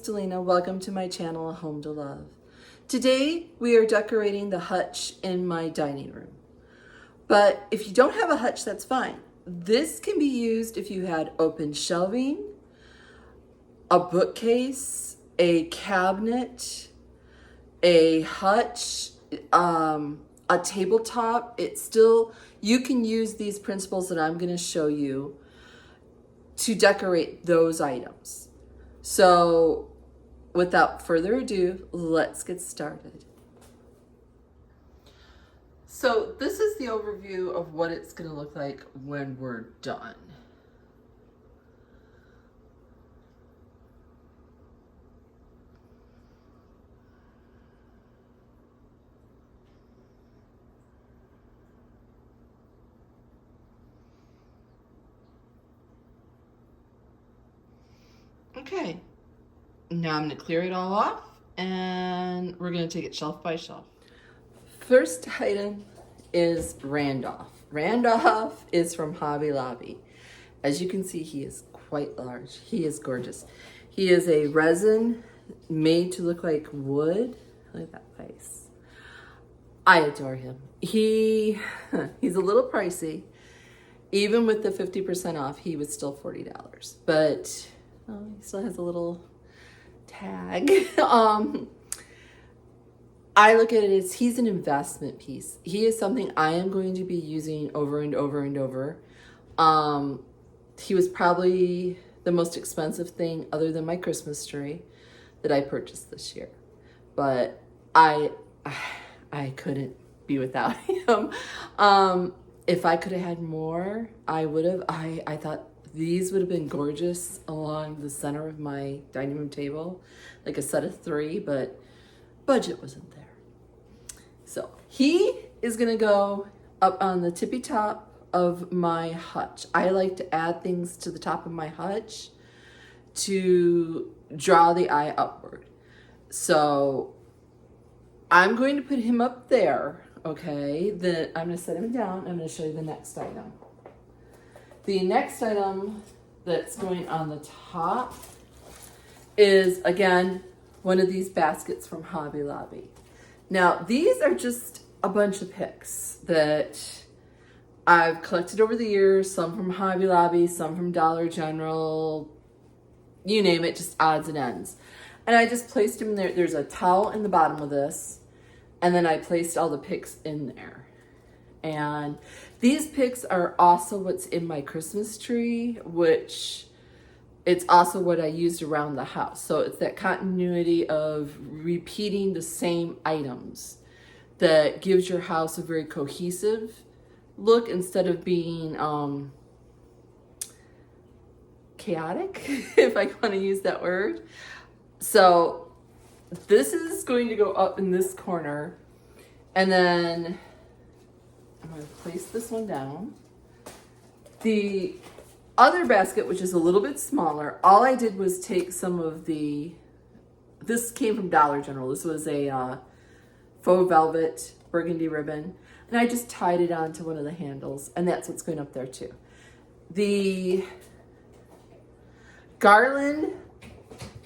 Delina. Welcome to my channel, A Home to Love. Today we are decorating the hutch in my dining room. But if you don't have a hutch, that's fine. This can be used if you had open shelving, a bookcase, a cabinet, a hutch, a tabletop. You can use these principles that I'm going to show you to decorate those items. So without further ado, let's get started. So this is the overview of what it's going to look like when we're done. Okay, now I'm going to clear it all off and we're going to take it shelf by shelf. First item is Randolph. Randolph is from Hobby Lobby. As you can see, he is quite large. He is gorgeous. He is a resin made to look like wood. Look at that face. I adore him. He's a little pricey. Even with the 50% off, he was still $40. But he still has a little tag. I look at it as he's an investment piece. He is something I am going to be using over and over and over. He was probably the most expensive thing other than my Christmas tree that I purchased this year. But I couldn't be without him. If I could have had more, I would have. I thought these would have been gorgeous along the center of my dining room table, like a set of 3, but budget wasn't there. So he is gonna go up on the tippy top of my hutch. I like to add things to the top of my hutch to draw the eye upward. So I'm going to put him up there, okay? Then I'm gonna set him down. I'm gonna show you the next item. The next item that's going on the top is, again, one of these baskets from Hobby Lobby. Now, these are just a bunch of picks that I've collected over the years, some from Hobby Lobby, some from Dollar General, you name it, just odds and ends. And I just placed them in there. There's a towel in the bottom of this, and then I placed all the picks in there. And these picks are also what's in my Christmas tree, which it's also what I used around the house. So it's that continuity of repeating the same items that gives your house a very cohesive look instead of being chaotic, if I want to use that word. So this is going to go up in this corner, and then I'm going to place this one down. The other basket, which is a little bit smaller, all I did was take some of this came from Dollar General. This was a faux velvet burgundy ribbon, and I just tied it onto one of the handles, and that's what's going up there too. The garland,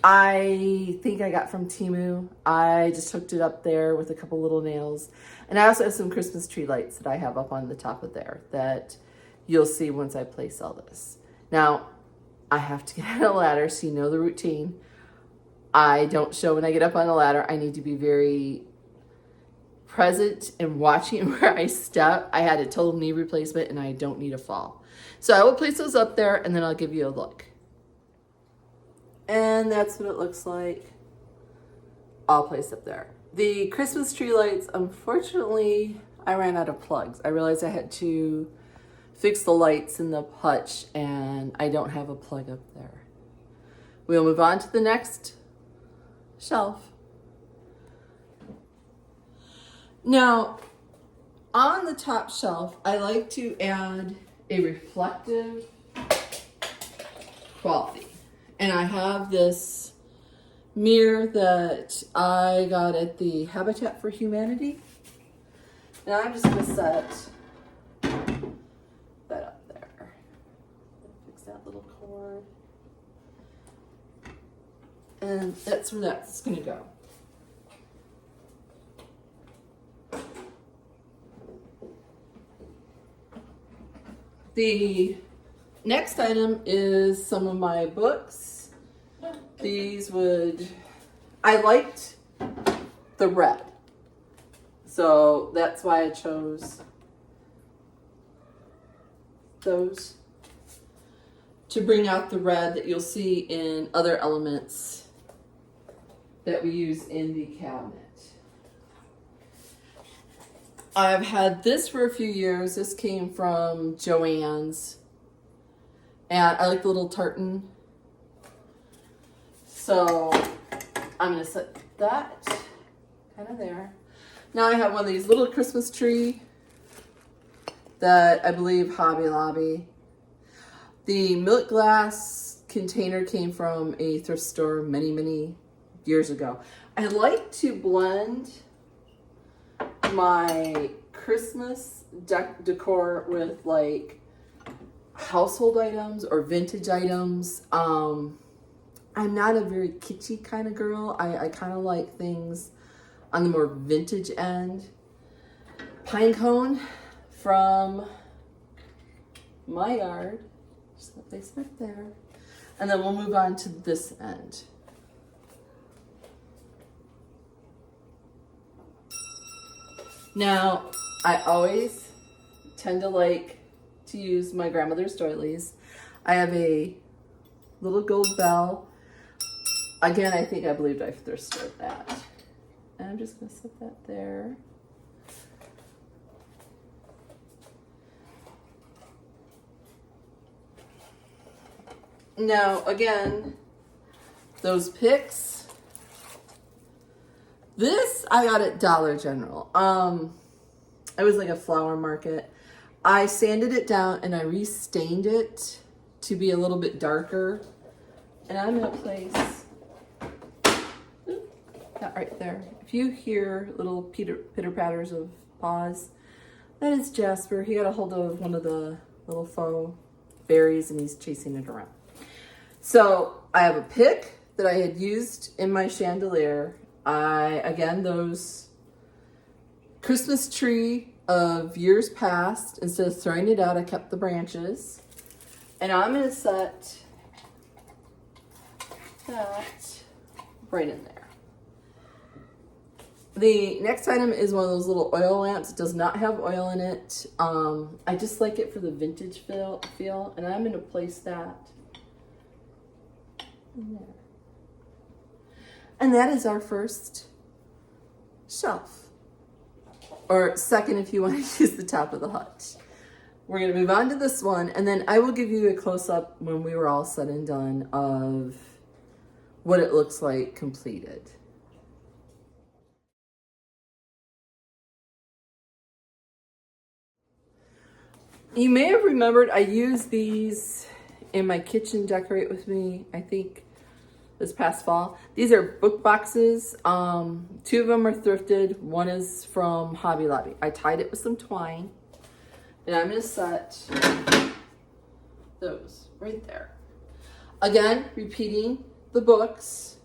I think I got from Temu. I just hooked it up there with a couple little nails. And I also have some Christmas tree lights that I have up on the top of there that you'll see once I place all this. Now, I have to get on a ladder, so you know the routine. I don't show when I get up on the ladder. I need to be very present and watching where I step. I had a total knee replacement and I don't need a fall. So I will place those up there and then I'll give you a look. And that's what it looks like, all placed up there. The Christmas tree lights, unfortunately, I ran out of plugs. I realized I had to fix the lights in the hutch and I don't have a plug up there. We'll move on to the next shelf. Now, on the top shelf, I like to add a reflective quality. And I have this mirror that I got at the Habitat for Humanity. Now I'm just going to set that up there. Fix that little cord. And that's where that's going to go. The next item is some of my books. I liked the red. So that's why I chose those to bring out the red that you'll see in other elements that we use in the cabinet. I've had this for a few years. This came from Joann's. And I like the little tartan. So I'm going to set that kind of there. Now I have one of these little Christmas tree that I believe Hobby Lobby. The milk glass container came from a thrift store many, many years ago. I like to blend my Christmas decor with like household items or vintage items. I'm not a very kitschy kind of girl. I kind of like things on the more vintage end. Pine cone from my yard. Just let place that there. And then we'll move on to this end. Now, I always tend to like to use my grandmother's doilies. I have a little gold bell. Again, I believed I thrift stored that. And I'm just going to set that there. Now, again, those picks. This I got at Dollar General. It was like a flower market. I sanded it down and I restained it to be a little bit darker. And I'm going to place that right there. If you hear little pitter patters of paws, that is Jasper. He got a hold of one of the little faux berries and he's chasing it around. So I have a pick that I had used in my chandelier. Again, those Christmas tree of years past, instead of throwing it out, I kept the branches. And I'm going to set that right in there. The next item is one of those little oil lamps. It does not have oil in it. I just like it for the vintage feel, and I'm going to place that in there. And that is our first shelf. Or second if you want to use the top of the hutch. We're going to move on to this one, and then I will give you a close-up when we were all said and done of what it looks like completed. You may have remembered I used these in my kitchen Decorate With Me, I think, this past fall. These are book boxes. 2 of them are thrifted. One is from Hobby Lobby. I tied it with some twine. And I'm going to set those right there. Again, repeating the books.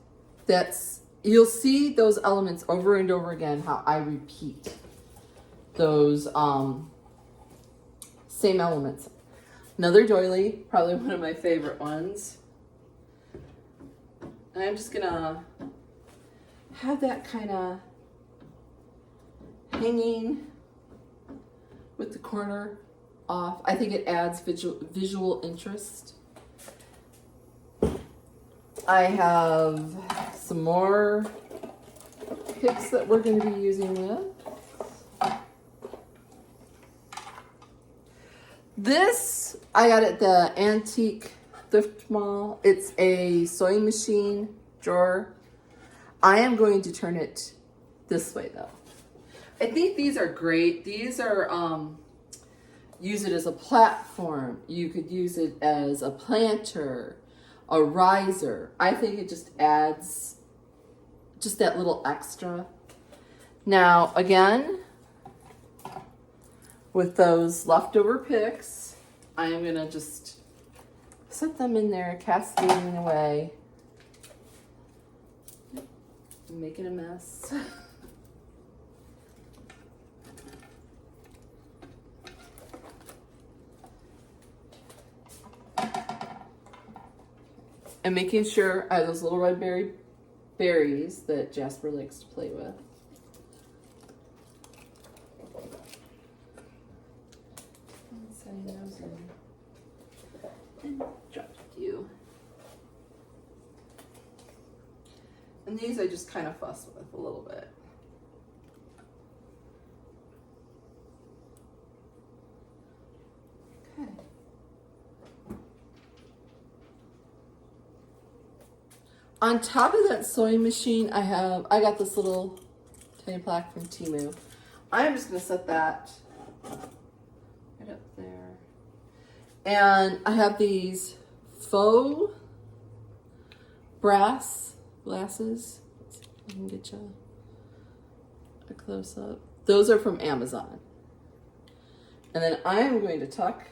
You'll see those elements over and over again, how I repeat those same elements. Another doily, probably one of my favorite ones. And I'm just gonna have that kind of hanging with the corner off. I think it adds visual interest. I have some more picks that we're going to be using with. This I got at the antique thrift mall. It's a sewing machine drawer. I am going to turn it this way though. I think these are great. These are, use it as a platform. You could use it as a planter, a riser. I think it just adds just that little extra. Now, again, with those leftover picks, I am gonna just set them in there, cascading away. I'm making a mess. And making sure I have those little red berries that Jasper likes to play with. And setting those in. And drop a few. And these I just kind of fuss with a little bit. Okay. On top of that sewing machine, I got this little tiny plaque from Temu. I'm just gonna set that right up there. And I have these faux brass glasses. Let's see if I can get you a close up. Those are from Amazon. And then I'm going to tuck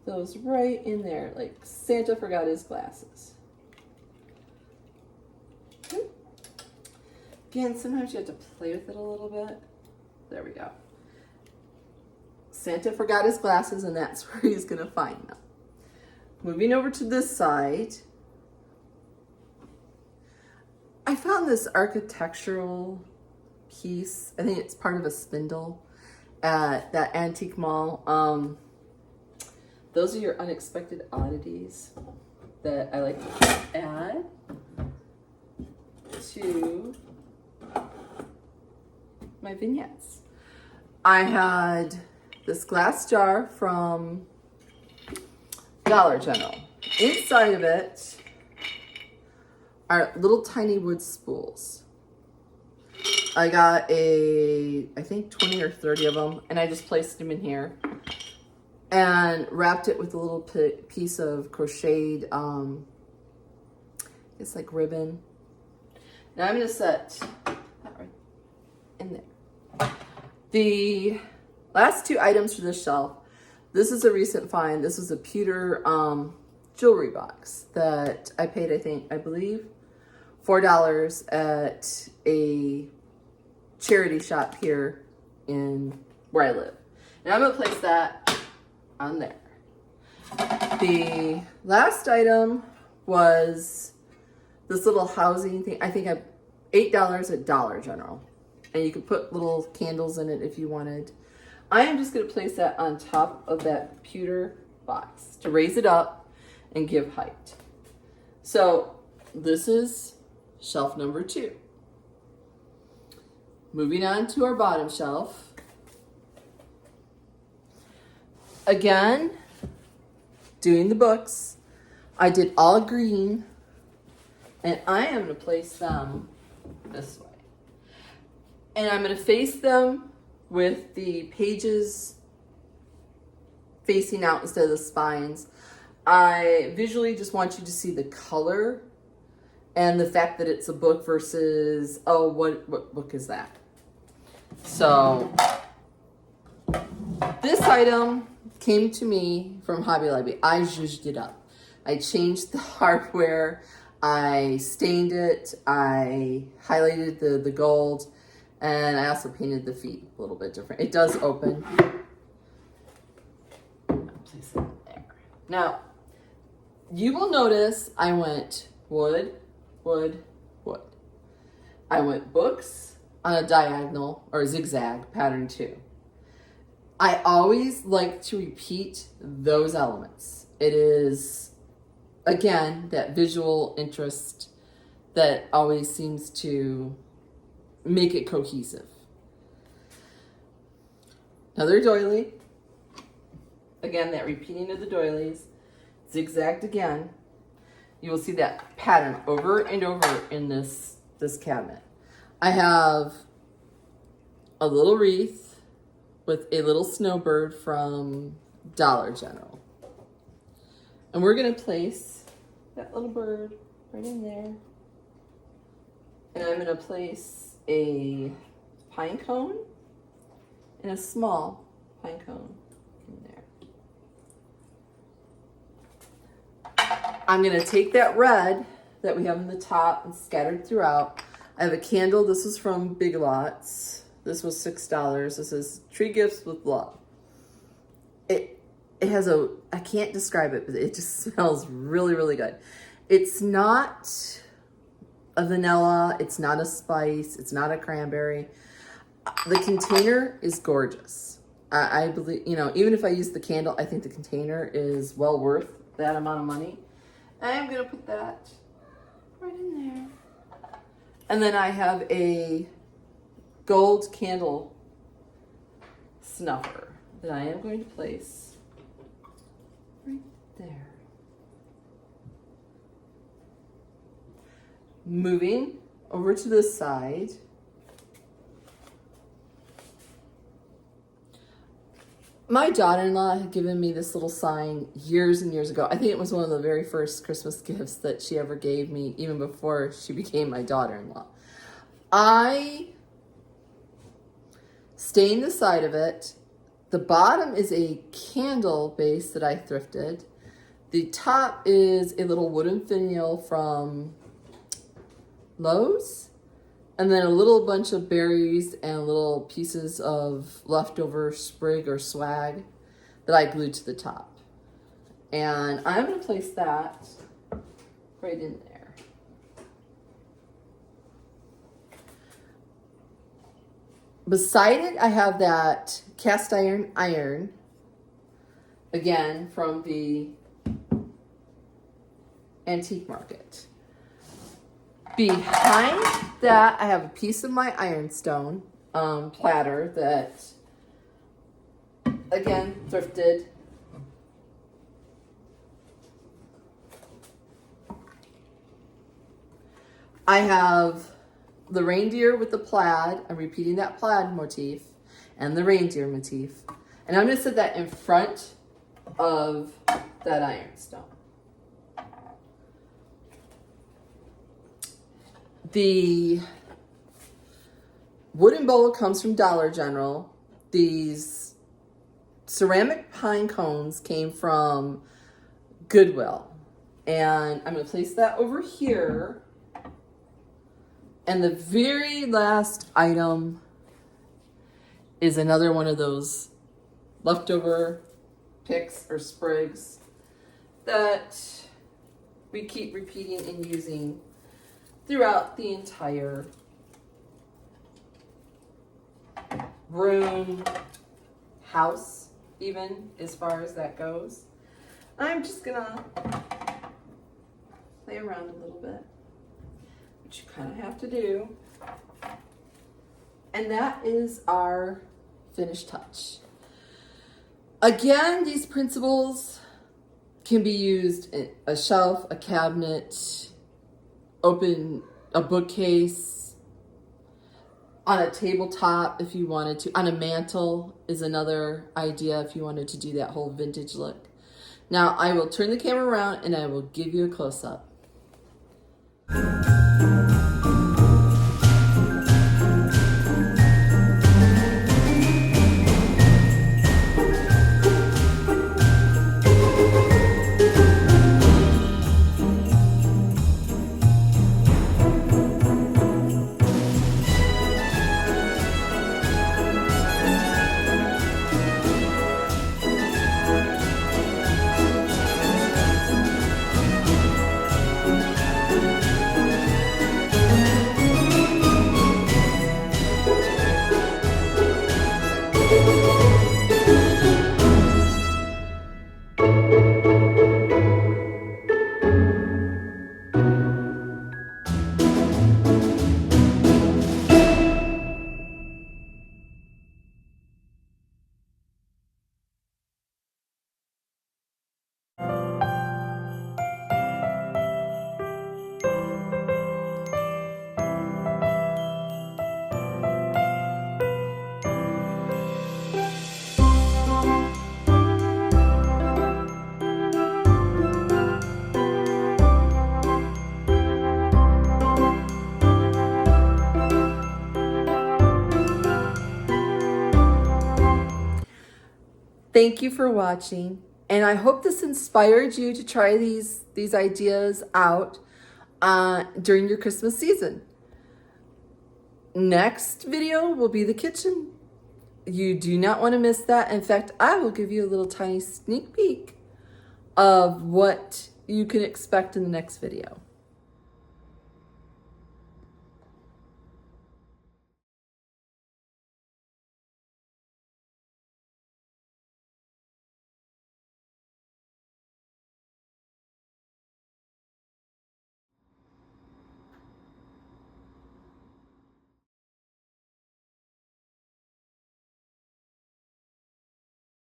those right in there, like Santa forgot his glasses. Again, sometimes you have to play with it a little bit. There we go. Santa forgot his glasses, and that's where he's gonna find them. Moving over to this side, I found this architectural piece. I think it's part of a spindle at that antique mall. Those are your unexpected oddities that I like to add to my vignettes. I had this glass jar from Dollar General. Inside of it are little tiny wood spools. I got I think 20 or 30 of them, and I just placed them in here and wrapped it with a little piece of crocheted, it's like ribbon. Now I'm gonna set that right in there. The last two items for this shelf, this is a recent find. This was a pewter jewelry box that I paid, I believe, $4 at a charity shop here in where I live. And I'm gonna place that on there. The last item was this little housing thing. I think I $8 at Dollar General. And you could put little candles in it if you wanted. I am just gonna place that on top of that pewter box to raise it up and give height. So this is shelf number 2. Moving on to our bottom shelf. Again, doing the books. I did all green, and I am gonna place them this way. And I'm gonna face them with the pages facing out instead of the spines. I visually just want you to see the color and the fact that it's a book versus, oh, what book is that? So this item came to me from Hobby Lobby. I zhuzhed it up. I changed the hardware. I stained it. I highlighted the gold. And I also painted the feet a little bit different. It does open. I'll place it there. Now, you will notice I went wood, wood, wood. I went books on a diagonal or zigzag pattern too. I always like to repeat those elements. It is, again, that visual interest that always seems to make it cohesive. Another doily. Again, that repeating of the doilies. Zigzagged again. You will see that pattern over and over in this cabinet. I have a little wreath with a little snowbird from Dollar General. And we're gonna place that little bird right in there. And I'm gonna place a pine cone and a small pine cone in there. I'm gonna take that red that we have in the top and scattered throughout. I have a candle. This was from Big Lots. This was $6. This is Tree Gifts with Love. It has I can't describe it, but it just smells really, really good. It's not a vanilla. It's not a spice. It's not a cranberry. The container is gorgeous. I believe, you know, even if I use the candle, I think the container is well worth that amount of money. I'm going to put that right in there. And then I have a gold candle snuffer that I am going to place right there. Moving over to this side. My daughter-in-law had given me this little sign years and years ago. I think it was one of the very first Christmas gifts that she ever gave me, even before she became my daughter-in-law. I stained the side of it. The bottom is a candle base that I thrifted. The top is a little wooden finial from Lowe's. And then a little bunch of berries and little pieces of leftover sprig or swag that I glued to the top. And I'm going to place that right in there. Beside it, I have that cast iron, again, from the antique market. Behind that, I have a piece of my ironstone platter that, again, thrifted. I have the reindeer with the plaid. I'm repeating that plaid motif and the reindeer motif. And I'm going to set that in front of that ironstone. The wooden bowl comes from Dollar General. These ceramic pine cones came from Goodwill. And I'm going to place that over here. And the very last item is another one of those leftover picks or sprigs that we keep repeating and using throughout the entire room, house, even as far as that goes. I'm just gonna play around a little bit, which you kind of have to do. And that is our finished touch. Again, these principles can be used in a shelf, a cabinet, open a bookcase, on a tabletop if you wanted to. On a mantle is another idea if you wanted to do that whole vintage look. Now I will turn the camera around and I will give you a close-up. Thank you for watching, and I hope this inspired you to try these ideas out. during your Christmas season. Next video will be the kitchen. You do not want to miss that. In fact, I will give you a little tiny sneak peek of what you can expect in the next video.